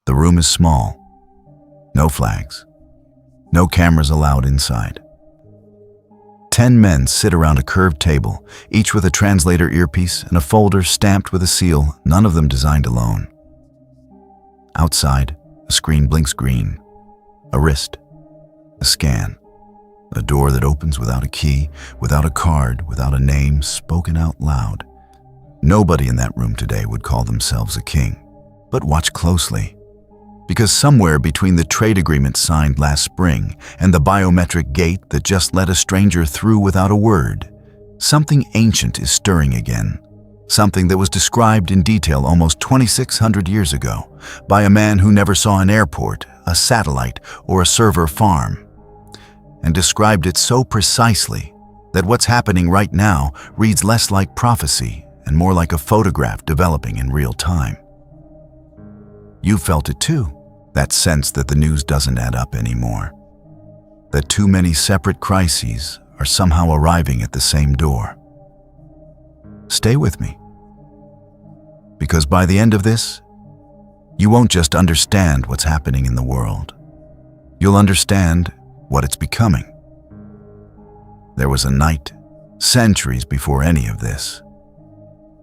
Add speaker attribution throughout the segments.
Speaker 1: The room is small. No flags. No cameras allowed inside. 10 men sit around a curved table, each with a translator earpiece and a folder stamped with a seal, none of them designed alone. Outside, a screen blinks green. A wrist. A scan. A door that opens without a key, without a card, without a name spoken out loud. Nobody in that room today would call themselves a king. But watch closely. Because somewhere between the trade agreement signed last spring and the biometric gate that just let a stranger through without a word, something ancient is stirring again. Something that was described in detail almost 2,600 years ago by a man who never saw an airport, a satellite, or a server farm, and described it so precisely that what's happening right now reads less like prophecy and more like a photograph developing in real time. You felt it too. That sense that the news doesn't add up anymore. That too many separate crises are somehow arriving at the same door. Stay with me. Because by the end of this, you won't just understand what's happening in the world. You'll understand what it's becoming. There was a night, centuries before any of this,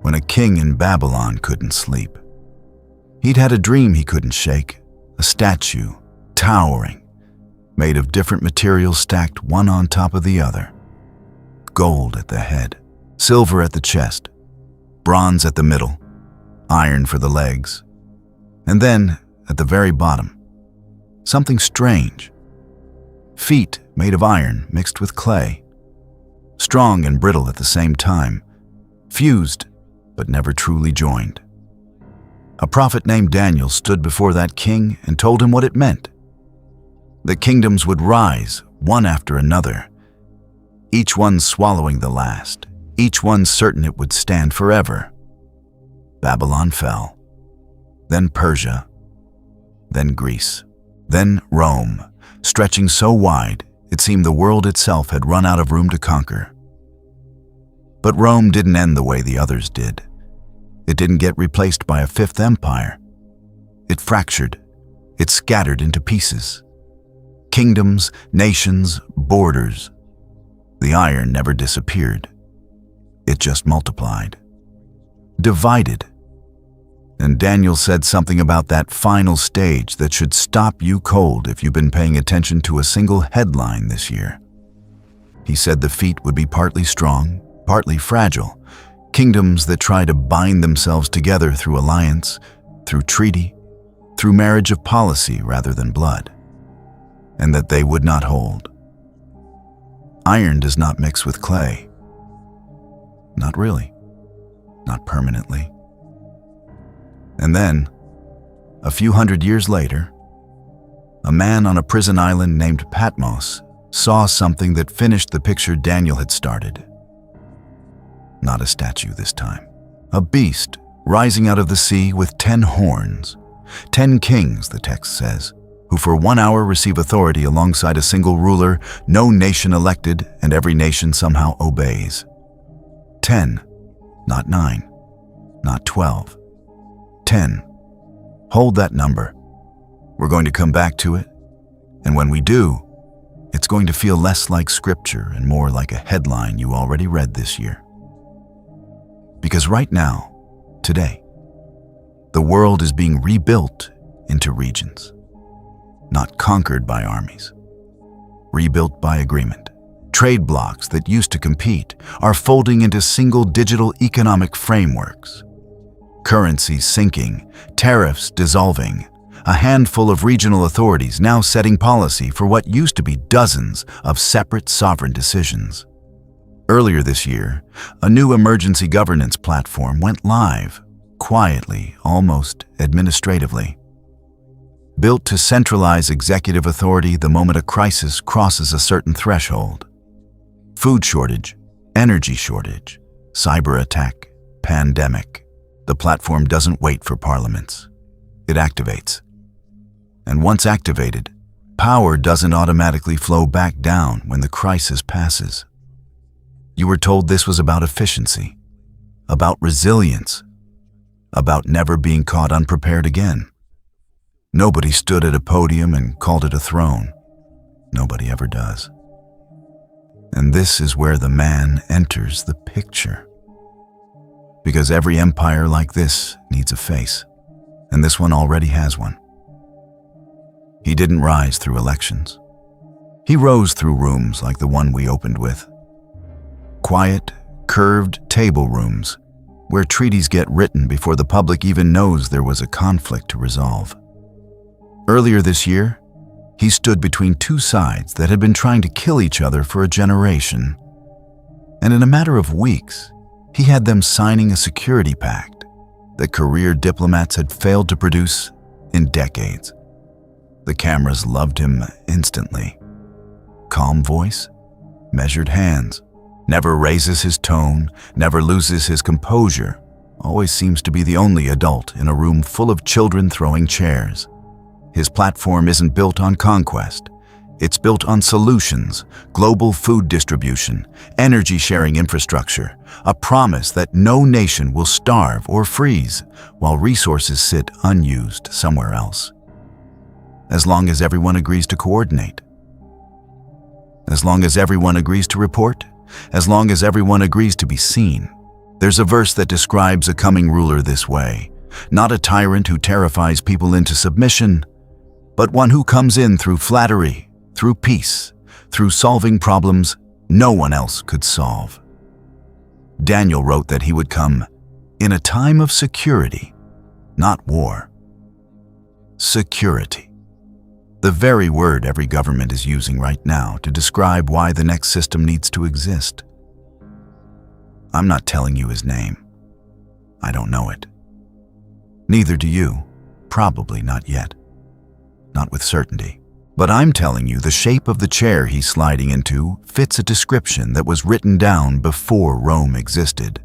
Speaker 1: when a king in Babylon couldn't sleep. He'd had a dream he couldn't shake. A statue, towering, made of different materials stacked one on top of the other. Gold at the head, silver at the chest, bronze at the middle, iron for the legs, and then, at the very bottom, something strange. Feet made of iron mixed with clay, strong and brittle at the same time, fused but never truly joined. A prophet named Daniel stood before that king and told him what it meant. The kingdoms would rise, one after another, each one swallowing the last, each one certain it would stand forever. Babylon fell, then Persia, then Greece, then Rome, stretching so wide it seemed the world itself had run out of room to conquer. But Rome didn't end the way the others did. It didn't get replaced by a fifth empire. It fractured. It scattered into pieces. Kingdoms, nations, borders. The iron never disappeared. It just multiplied. Divided. And Daniel said something about that final stage that should stop you cold if you've been paying attention to a single headline this year. He said the feet would be partly strong, partly fragile. Kingdoms that try to bind themselves together through alliance, through treaty, through marriage of policy rather than blood, and that they would not hold. Iron does not mix with clay. Not really. Not permanently. And then, a few hundred years later, a man on a prison island named Patmos saw something that finished the picture Daniel had started. Not a statue this time. A beast rising out of the sea with 10 horns. 10 kings, the text says, who for 1 hour receive authority alongside a single ruler, no nation elected, and every nation somehow obeys. 10, not 9, not 12. 10. Hold that number. We're going to come back to it, and when we do, it's going to feel less like scripture and more like a headline you already read this year. Because right now, today, the world is being rebuilt into regions, not conquered by armies, rebuilt by agreement. Trade blocs that used to compete are folding into single digital economic frameworks. Currencies sinking, tariffs dissolving, a handful of regional authorities now setting policy for what used to be dozens of separate sovereign decisions. Earlier this year, a new emergency governance platform went live, quietly, almost administratively. Built to centralize executive authority the moment a crisis crosses a certain threshold. Food shortage, energy shortage, cyber attack, pandemic. The platform doesn't wait for parliaments. It activates. And once activated, power doesn't automatically flow back down when the crisis passes. You were told this was about efficiency, about resilience, about never being caught unprepared again. Nobody stood at a podium and called it a throne. Nobody ever does. And this is where the man enters the picture. Because every empire like this needs a face, and this one already has one. He didn't rise through elections. He rose through rooms like the one we opened with. Quiet, curved table rooms where treaties get written before the public even knows there was a conflict to resolve. Earlier this year, he stood between two sides that had been trying to kill each other for a generation. And in a matter of weeks, he had them signing a security pact that career diplomats had failed to produce in decades. The cameras loved him instantly. Calm voice, measured hands, never raises his tone, never loses his composure, always seems to be the only adult in a room full of children throwing chairs. His platform isn't built on conquest. It's built on solutions, global food distribution, energy-sharing infrastructure, a promise that no nation will starve or freeze while resources sit unused somewhere else. As long as everyone agrees to coordinate. As long as everyone agrees to report. As long as everyone agrees to be seen. There's a verse that describes a coming ruler this way. Not a tyrant who terrifies people into submission, but one who comes in through flattery, through peace, through solving problems no one else could solve. Daniel wrote that he would come in a time of security, not war. Security. The very word every government is using right now to describe why the next system needs to exist. I'm not telling you his name. I don't know it. Neither do you. Probably not yet. Not with certainty. But I'm telling you the shape of the chair he's sliding into fits a description that was written down before Rome existed.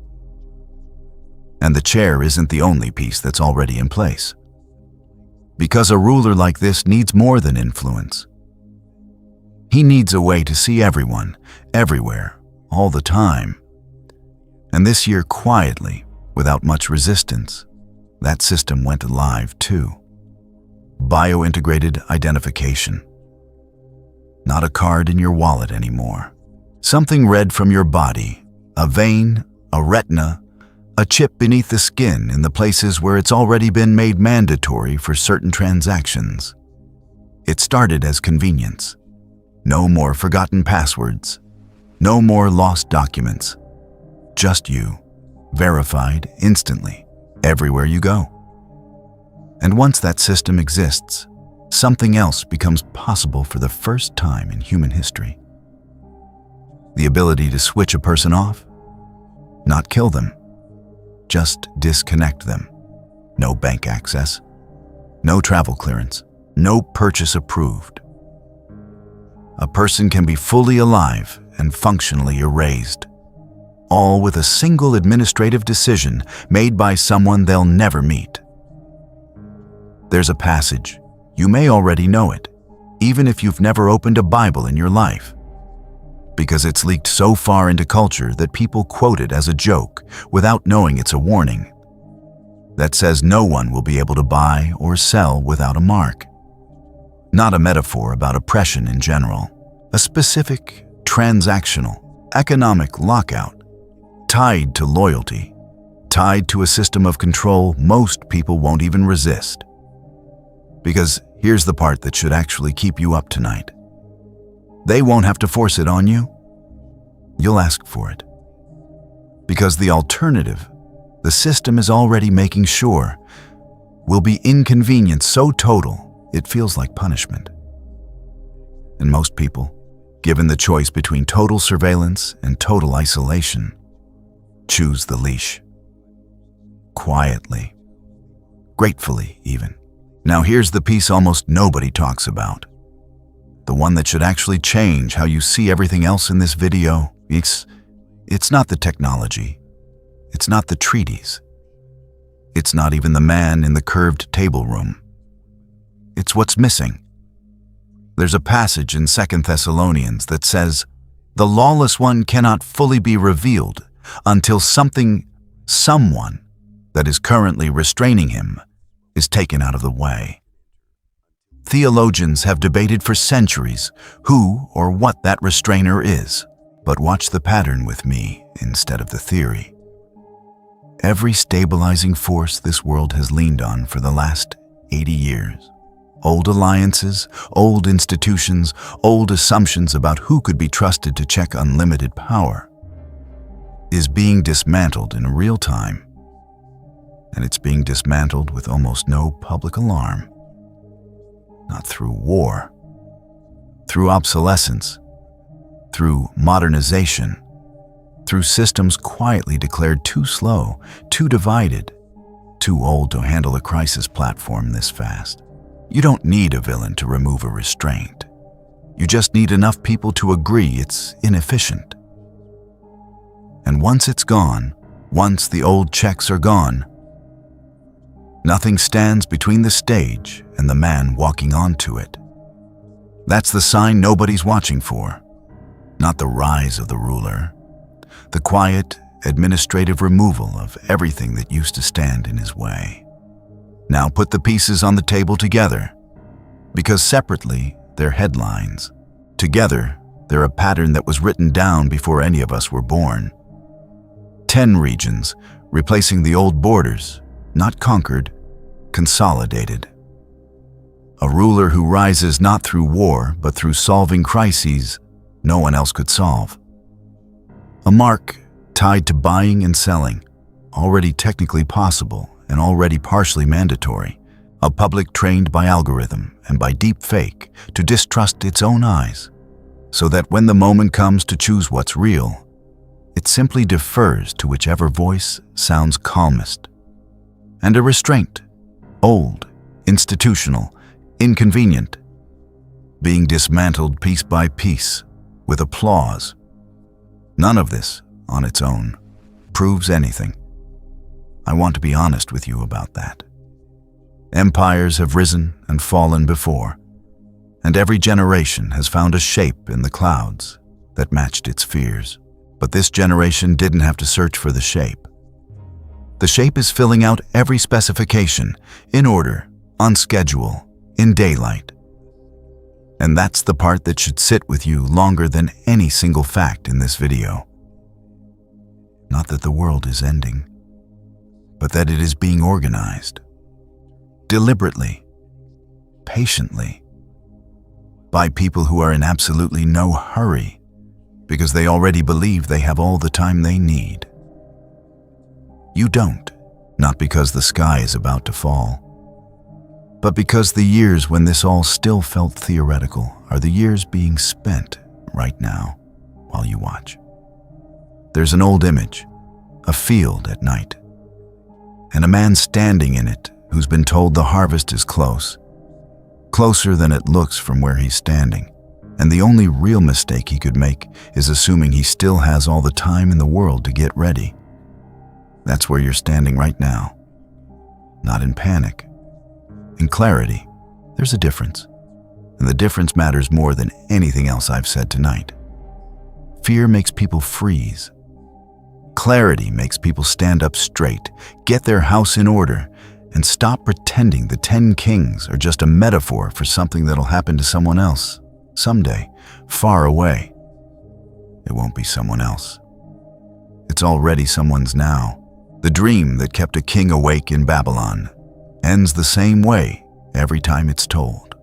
Speaker 1: And the chair isn't the only piece that's already in place. Because a ruler like this needs more than influence. He needs a way to see everyone, everywhere, all the time. And this year, quietly, without much resistance, that system went alive too. Biointegrated identification. Not a card in your wallet anymore. Something read from your body, a vein, a retina, a chip beneath the skin in the places where it's already been made mandatory for certain transactions. It started as convenience. No more forgotten passwords. No more lost documents. Just you, verified instantly, everywhere you go. And once that system exists, something else becomes possible for the first time in human history. The ability to switch a person off, not kill them. Just disconnect them. No bank access, no travel clearance, no purchase approved. A person can be fully alive and functionally erased, all with a single administrative decision made by someone they'll never meet. There's a passage. You may already know it, even if you've never opened a Bible in your life, because it's leaked so far into culture that people quote it as a joke without knowing it's a warning that says no one will be able to buy or sell without a mark. Not a metaphor about oppression in general, a specific, transactional, economic lockout tied to loyalty, tied to a system of control most people won't even resist. Because here's the part that should actually keep you up tonight. They won't have to force it on you. You'll ask for it. Because the alternative, the system is already making sure, will be inconvenience so total it feels like punishment. And most people, given the choice between total surveillance and total isolation, choose the leash. Quietly. Gratefully, even. Now here's the piece almost nobody talks about. The one that should actually change how you see everything else in this video. It's not the technology. It's not the treaties. It's not even the man in the curved table room. It's what's missing. There's a passage in 2 Thessalonians that says, "The lawless one cannot fully be revealed until someone that is currently restraining him is taken out of the way." Theologians have debated for centuries who or what that restrainer is, but watch the pattern with me instead of the theory. Every stabilizing force this world has leaned on for the last 80 years, old alliances, old institutions, old assumptions about who could be trusted to check unlimited power, is being dismantled in real time. And it's being dismantled with almost no public alarm. Not through war, through obsolescence, through modernization, through systems quietly declared too slow, too divided, too old to handle a crisis platform this fast. You don't need a villain to remove a restraint. You just need enough people to agree it's inefficient. And once it's gone, once the old checks are gone, nothing stands between the stage and the man walking onto it. That's the sign nobody's watching for. Not the rise of the ruler, the quiet, administrative removal of everything that used to stand in his way. Now put the pieces on the table together, because separately they're headlines. Together, they're a pattern that was written down before any of us were born. 10 regions, replacing the old borders, not conquered, consolidated. A ruler who rises not through war, but through solving crises no one else could solve. A mark tied to buying and selling, already technically possible and already partially mandatory. A public trained by algorithm and by deep fake to distrust its own eyes, so that when the moment comes to choose what's real, it simply defers to whichever voice sounds calmest. And a restraint, old, institutional, inconvenient, being dismantled piece by piece with applause. None of this, on its own, proves anything. I want to be honest with you about that. Empires have risen and fallen before, and every generation has found a shape in the clouds that matched its fears. But this generation didn't have to search for the shape. The shape is filling out every specification, in order, on schedule, in daylight. And that's the part that should sit with you longer than any single fact in this video. Not that the world is ending, but that it is being organized. Deliberately, patiently, by people who are in absolutely no hurry, because they already believe they have all the time they need. You don't, not because the sky is about to fall, but because the years when this all still felt theoretical are the years being spent right now while you watch. There's an old image, a field at night, and a man standing in it who's been told the harvest is close, closer than it looks from where he's standing. And the only real mistake he could make is assuming he still has all the time in the world to get ready. That's where you're standing right now. Not in panic. In clarity. There's a difference. And the difference matters more than anything else I've said tonight. Fear makes people freeze. Clarity makes people stand up straight, get their house in order, and stop pretending the 10 kings are just a metaphor for something that'll happen to someone else. Someday, far away. It won't be someone else. It's already someone's now. The dream that kept a king awake in Babylon ends the same way every time it's told.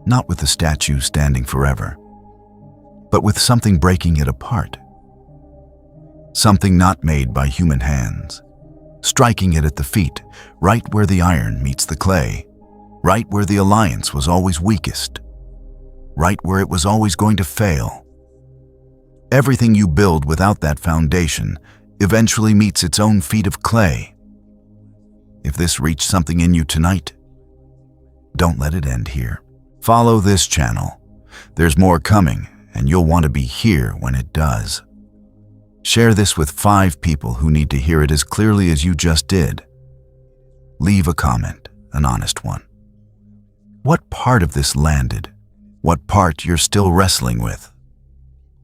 Speaker 1: Not with the statue standing forever, but with something breaking it apart. Something not made by human hands, striking it at the feet, right where the iron meets the clay, right where the alliance was always weakest, right where it was always going to fail. Everything you build without that foundation eventually meets its own feet of clay. If this reached something in you tonight, don't let it end here. Follow this channel. There's more coming, and you'll want to be here when it does. Share this with 5 people who need to hear it as clearly as you just did. Leave a comment, an honest one. What part of this landed? What part you're still wrestling with?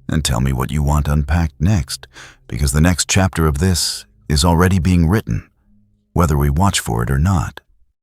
Speaker 1: And tell me what you want unpacked next, because the next chapter of this is already being written, whether we watch for it or not.